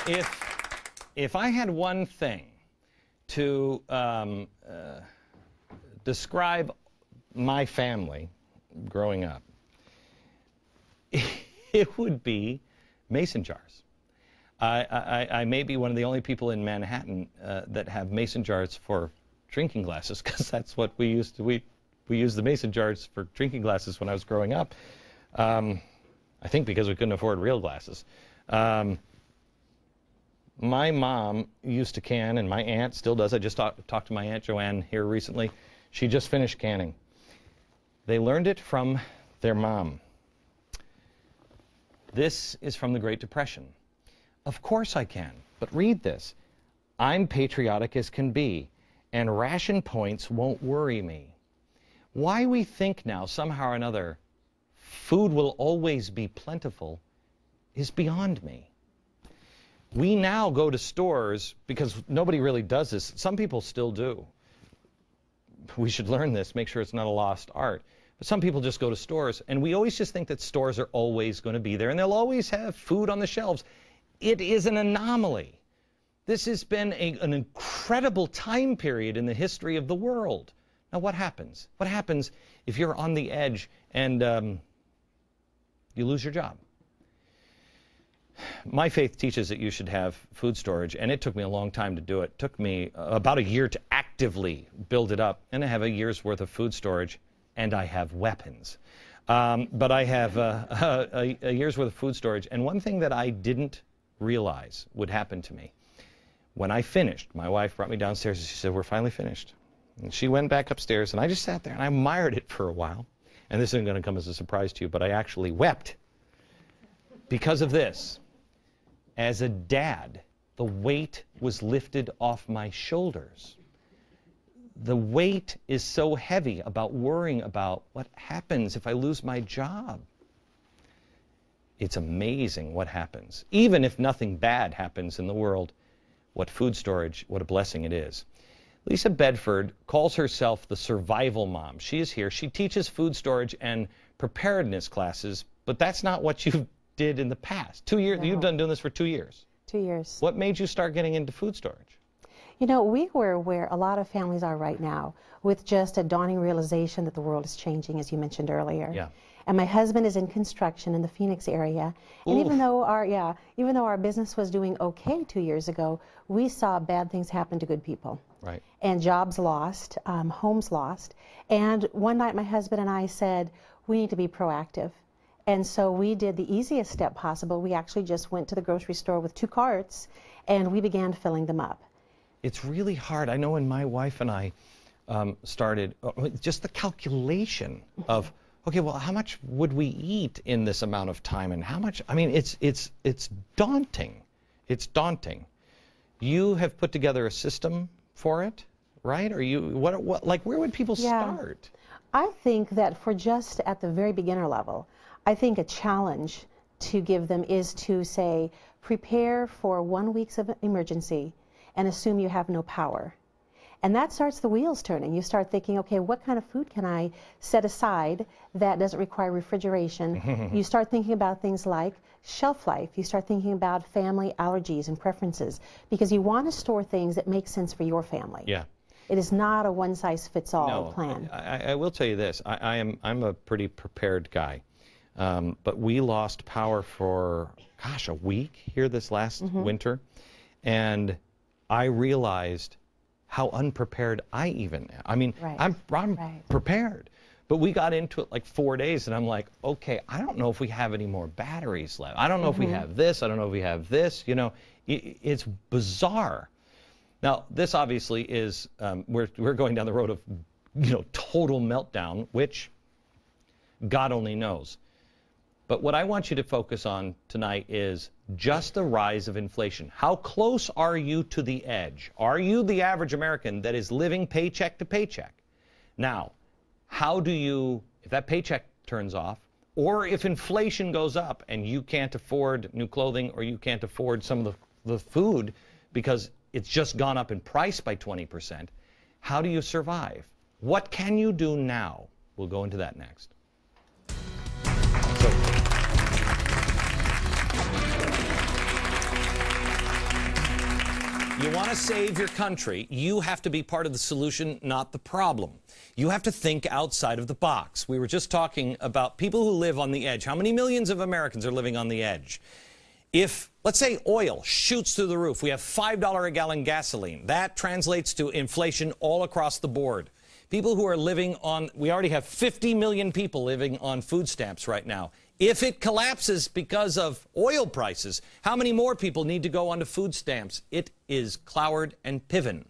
If I had one thing to describe my family growing up, it would be mason jars. I may be one of the only people in Manhattan that have mason jars for drinking glasses, because that's what we used to. We used the mason jars for drinking glasses when I was growing up. I think because we couldn't afford real glasses. My mom used to can, and my aunt still does. I just talked to my Aunt Joanne here recently. She just finished canning. They learned it from their mom. This is from the Great Depression. Of course I can, but read this. I'm patriotic as can be, and ration points won't worry me. Why we think now, somehow or another, food will always be plentiful is beyond me. We now go to stores, because nobody really does this. Some people still do. We should learn this, make sure it's not a lost art. But some people just go to stores, and we always just think that stores are always going to be there, and they'll always have food on the shelves. It is an anomaly. This has been an incredible time period in the history of the world. Now, what happens? What happens if you're on the edge and you lose your job? My faith teaches that you should have food storage, and it took me a long time to do it. It took me about a year to actively build it up, and I have a year's worth of food storage, and I have weapons. But I have a year's worth of food storage, and one thing that I didn't realize would happen to me. When I finished, my wife brought me downstairs and she said, "We're finally finished." And she went back upstairs, and I just sat there and I admired it for a while. And this isn't going to come as a surprise to you, but I actually wept because of this. As a dad, the weight was lifted off my shoulders. The weight is so heavy about worrying about what happens if I lose my job. It's amazing what happens. Even if nothing bad happens in the world, what food storage, what a blessing it is. Lisa Bedford calls herself the survival mom. She is here. She teaches food storage and preparedness classes, but that's not what you did in the past. 2 years. No. You've been doing this for 2 years. 2 years. What made you start getting into food storage? You know, we were where a lot of families are right now, with just a dawning realization that the world is changing, as you mentioned earlier. Yeah. And my husband is in construction in the Phoenix area. And even though our business was doing okay 2 years ago, we saw bad things happen to good people. Right. And jobs lost, homes lost. And one night my husband and I said, we need to be proactive. And so we did the easiest step possible. We actually just went to the grocery store with 2 carts, and we began filling them up. It's really hard. I know when my wife and I started, just the calculation of, okay, well, how much would we eat in this amount of time, and how much? I mean, it's daunting. It's daunting. You have put together a system for it, right? Or you what like where would people start? I think that for just at the very beginner level, I think a challenge to give them is to say, prepare for 1 week's of emergency and assume you have no power. And that starts the wheels turning. You start thinking, okay, what kind of food can I set aside that doesn't require refrigeration? You start thinking about things like shelf life. You start thinking about family allergies and preferences, because you want to store things that make sense for your family. Yeah. It is not a one-size-fits-all plan. I will tell you this. I'm a pretty prepared guy. But we lost power for, gosh, a week here this last winter. And I realized how unprepared I even am. I mean, I'm prepared. But we got into it like 4 days, and I'm like, okay, I don't know if we have any more batteries left. I don't know if we have this. I don't know if we have this. You know, it's bizarre. Now, this obviously is, we're going down the road of, total meltdown, which God only knows. But what I want you to focus on tonight is just the rise of inflation. How close are you to the edge? Are you the average American that is living paycheck to paycheck? Now, how do you, if that paycheck turns off, or if inflation goes up and you can't afford new clothing, or you can't afford some of the food because it's just gone up in price by 20%, how do you survive? What can you do now? We'll go into that next. You want to save your country, you have to be part of the solution, not the problem. You have to think outside of the box. We were just talking about people who live on the edge. How many millions of Americans are living on the edge? If, let's say, oil shoots through the roof, we have $5 a gallon gasoline. That translates to inflation all across the board. People who are living on, we already have 50 million people living on food stamps right now. If it collapses because of oil prices, how many more people need to go onto food stamps? It is Cloward and Piven.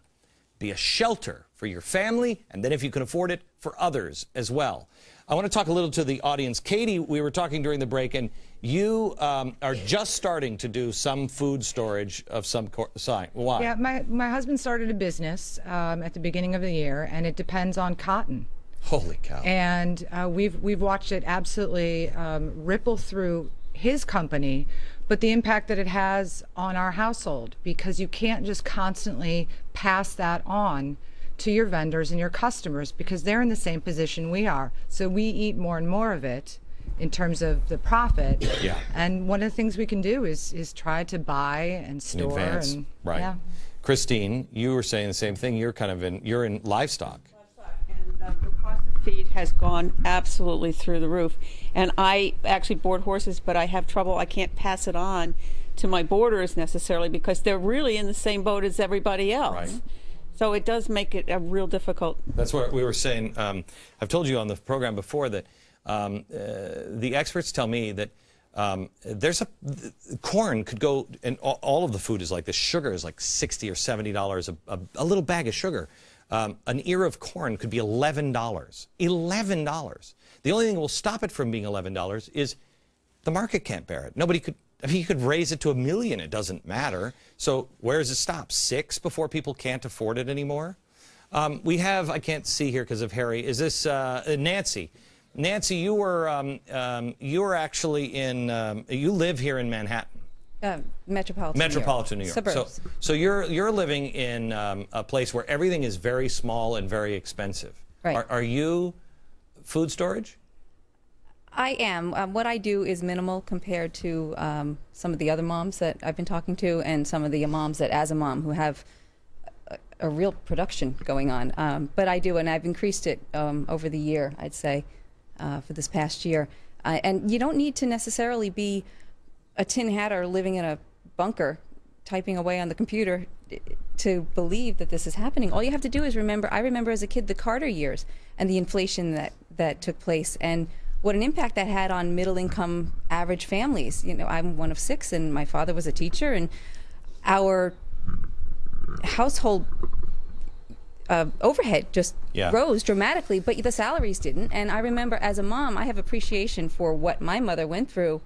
Be a shelter for your family, and then if you can afford it, for others as well. I want to talk a little to the audience. Katie, we were talking during the break, and you are just starting to do some food storage of some kind. Why? Yeah, my husband started a business at the beginning of the year, and it depends on cotton. Holy cow. And we've watched it absolutely ripple through his company, but the impact that it has on our household, because you can't just constantly pass that on to your vendors and your customers, because they're in the same position we are. So we eat more and more of it in terms of the profit. Yeah. And one of the things we can do is try to buy and store. In advance. And, right. Yeah. Christine, you were saying the same thing. You're kind of you're in livestock. And the cost of feed has gone absolutely through the roof. And I actually board horses, but I have trouble. I can't pass it on to my boarders necessarily, because they're really in the same boat as everybody else. Right. So it does make it a real difficult. That's what we were saying. I've told you on the program before that the experts tell me that corn could go, and all of the food is like this. Sugar is like $60 or $70 a little bag of sugar. An ear of corn could be $11. $11. The only thing that will stop it from being $11 is the market can't bear it. Nobody could. I mean, you could raise it to $1 million. It doesn't matter. So where does it stop? 6 before people can't afford it anymore? We have, I can't see here because of Harry. Is this Nancy? Nancy, you were actually in, you live here in Manhattan. Metropolitan New York. Suburbs. So you're living in a place where everything is very small and very expensive. Right. Are you food storage? I am. What I do is minimal compared to some of the other moms that I've been talking to, and some of the moms that, as a mom, who have a real production going on. But I do, and I've increased it over the year, I'd say, for this past year. And you don't need to necessarily be a tin hatter living in a bunker typing away on the computer to believe that this is happening. All you have to do is remember, I remember as a kid the Carter years and the inflation that took place, and what an impact that had on middle-income average families. You know, I'm one of 6, and my father was a teacher, and our household overhead just rose dramatically, but the salaries didn't. And I remember as a mom, I have appreciation for what my mother went through,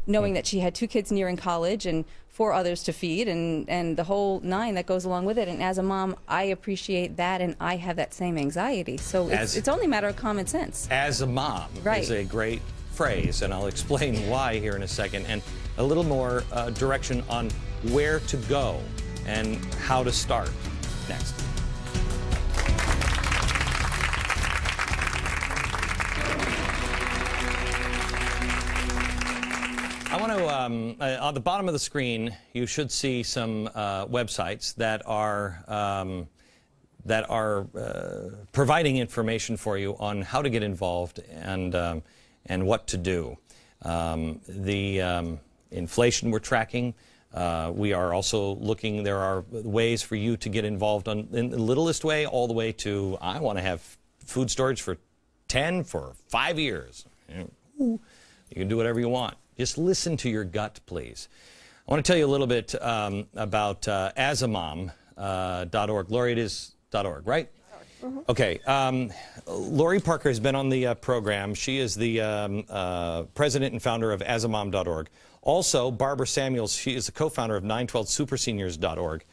knowing that she had 2 kids nearing college and 4 others to feed, and the whole 9 that goes along with it. And as a mom, I appreciate that, and I have that same anxiety. So it's only a matter of common sense. As a mom is a great phrase, and I'll explain why here in a second, and a little more direction on where to go and how to start next. I want to, on the bottom of the screen, you should see some websites that are providing information for you on how to get involved and what to do. The inflation we're tracking. We are also looking. There are ways for you to get involved in the littlest way, all the way to I want to have food storage for 5 years. You can do whatever you want. Just listen to your gut, please. I want to tell you a little bit about asamom.org. Lori, it is .org, right? Mm-hmm. Okay. Lori Parker has been on the program. She is the president and founder of asamom.org. Also, Barbara Samuels, she is the co-founder of 912superseniors.org.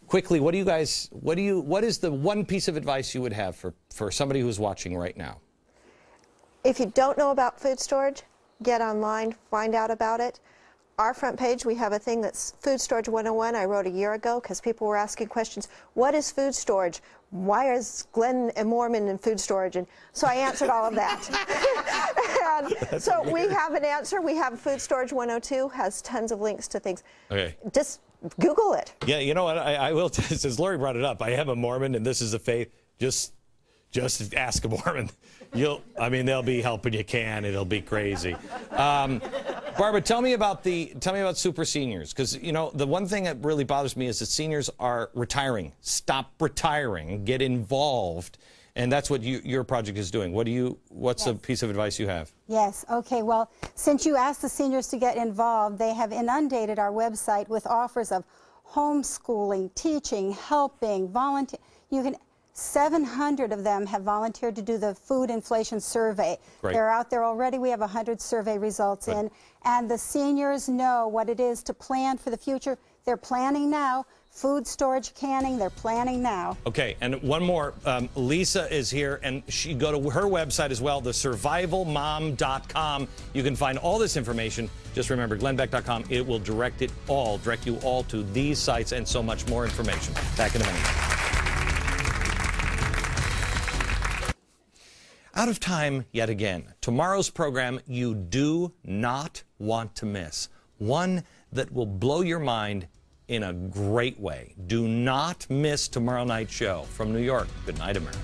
Quickly, what is the one piece of advice you would have for somebody who's watching right now? If you don't know about food storage, get online, find out about it. Our front page, we have a thing that's Food Storage 101 I wrote a year ago because people were asking questions. What is food storage? Why is Glenn and Mormon in food storage? And so I answered all of that. And so we have an answer. We have Food Storage 102, has tons of links to things. Okay. Just Google it. Yeah, you know what? I will, since Lori brought it up, I am a Mormon, and this is a faith. Just ask a Mormon. They'll be helping you can. It'll be crazy. Barbara, tell me about super seniors, because the one thing that really bothers me is that seniors are retiring. Stop retiring. Get involved. And that's what your project is doing. What's a piece of advice you have? Yes. Okay. Well, since you asked the seniors to get involved, they have inundated our website with offers of homeschooling, teaching, helping, volunteer. 700 of them have volunteered to do the food inflation survey. Great. They're out there already. We have 100 survey results in. And the seniors know what it is to plan for the future. They're planning now. Food storage, canning, they're planning now. Okay, and one more. Lisa is here, and go to her website as well, thesurvivalmom.com. You can find all this information. Just remember, glennbeck.com. It will direct you all to these sites and so much more information. Back in a minute. Out of time yet again. Tomorrow's program you do not want to miss. One that will blow your mind in a great way. Do not miss tomorrow night's show. From New York, good night, America.